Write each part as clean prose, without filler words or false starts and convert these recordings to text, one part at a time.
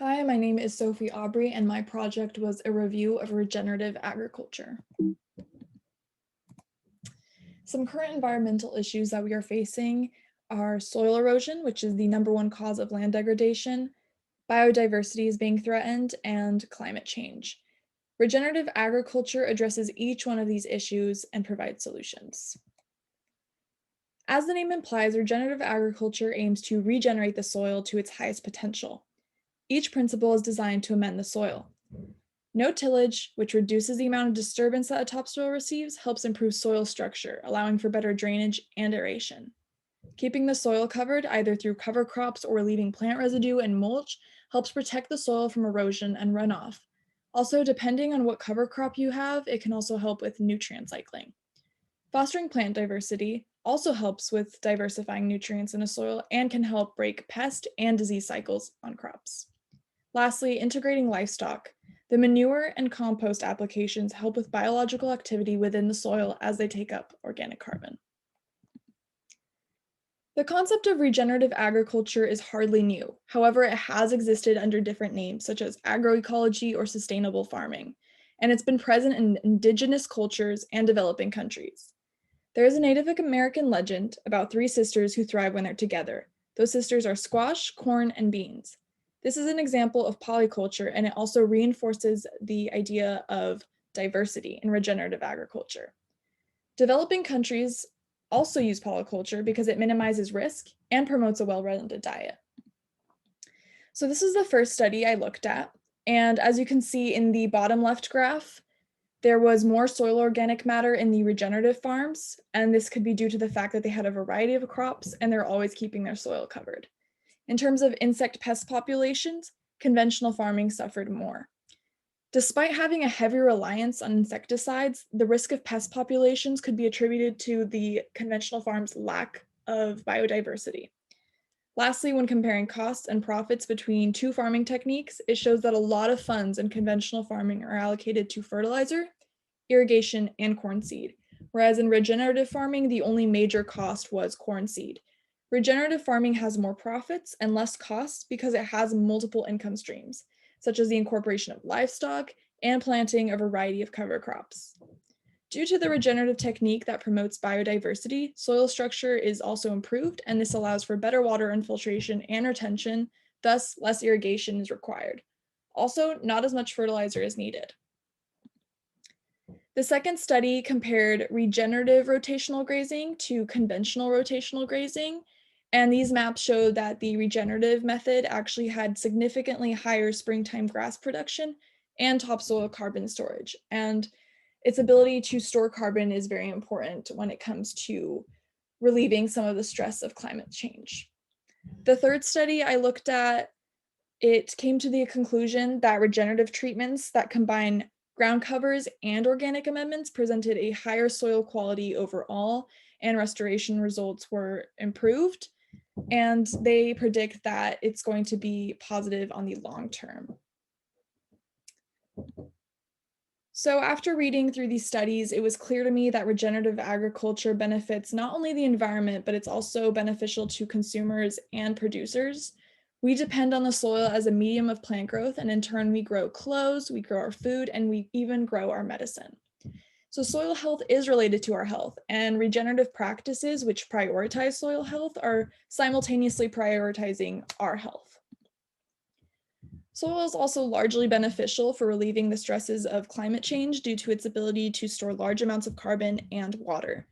Hi, my name is Sophie Aubrey, and my project was a review of regenerative agriculture. Some current environmental issues that we are facing are soil erosion, which is the #1 cause of land degradation, biodiversity is being threatened, and climate change. Regenerative agriculture addresses each one of these issues and provides solutions. As the name implies, regenerative agriculture aims to regenerate the soil to its highest potential. Each principle is designed to amend the soil. No tillage, which reduces the amount of disturbance that a topsoil receives, helps improve soil structure, allowing for better drainage and aeration. Keeping the soil covered, either through cover crops or leaving plant residue and mulch, helps protect the soil from erosion and runoff. Also, depending on what cover crop you have, it can also help with nutrient cycling. Fostering plant diversity also helps with diversifying nutrients in a soil and can help break pest and disease cycles on crops. Lastly, integrating livestock. The manure and compost applications help with biological activity within the soil as they take up organic carbon. The concept of regenerative agriculture is hardly new. However, it has existed under different names such as agroecology or sustainable farming, and it's been present in indigenous cultures and developing countries. There is a Native American legend about three sisters who thrive when they're together. Those sisters are squash, corn, and beans. This is an example of polyculture, and it also reinforces the idea of diversity in regenerative agriculture. Developing countries also use polyculture because it minimizes risk and promotes a well-rounded diet. So this is the first study I looked at, and as you can see in the bottom left graph, there was more soil organic matter in the regenerative farms, and this could be due to the fact that they had a variety of crops and they're always keeping their soil covered. In terms of insect pest populations, conventional farming suffered more. Despite having a heavy reliance on insecticides, the risk of pest populations could be attributed to the conventional farm's lack of biodiversity. Lastly, when comparing costs and profits between two farming techniques, it shows that a lot of funds in conventional farming are allocated to fertilizer, irrigation, and corn seed, whereas in regenerative farming, the only major cost was corn seed. Regenerative farming has more profits and less costs because it has multiple income streams, such as the incorporation of livestock and planting a variety of cover crops. Due to the regenerative technique that promotes biodiversity, soil structure is also improved, and this allows for better water infiltration and retention, thus less irrigation is required. Also, not as much fertilizer is needed. The second study compared regenerative rotational grazing to conventional rotational grazing, and these maps showed that the regenerative method actually had significantly higher springtime grass production and topsoil carbon storage. And its ability to store carbon is very important when it comes to relieving some of the stress of climate change. The third study I looked at, it came to the conclusion that regenerative treatments that combine ground covers and organic amendments presented a higher soil quality overall, and restoration results were improved. And they predict that it's going to be positive on the long term. So after reading through these studies, it was clear to me that regenerative agriculture benefits not only the environment, but it's also beneficial to consumers and producers. We depend on the soil as a medium of plant growth, and in turn, we grow clothes, we grow our food, and we even grow our medicine. So soil health is related to our health, and regenerative practices which prioritize soil health are simultaneously prioritizing our health. Soil is also largely beneficial for relieving the stresses of climate change due to its ability to store large amounts of carbon and water.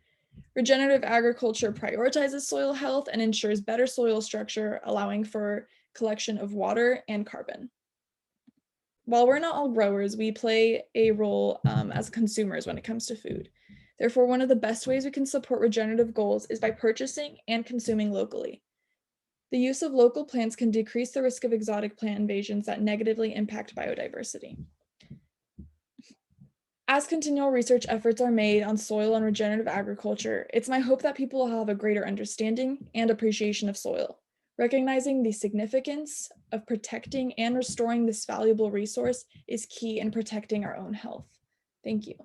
Regenerative agriculture prioritizes soil health and ensures better soil structure, allowing for collection of water and carbon. While we're not all growers, we play a role as consumers when it comes to food. Therefore, one of the best ways we can support regenerative goals is by purchasing and consuming locally. The use of local plants can decrease the risk of exotic plant invasions that negatively impact biodiversity. As continual research efforts are made on soil and regenerative agriculture, it's my hope that people will have a greater understanding and appreciation of soil. Recognizing the significance of protecting and restoring this valuable resource is key in protecting our own health. Thank you.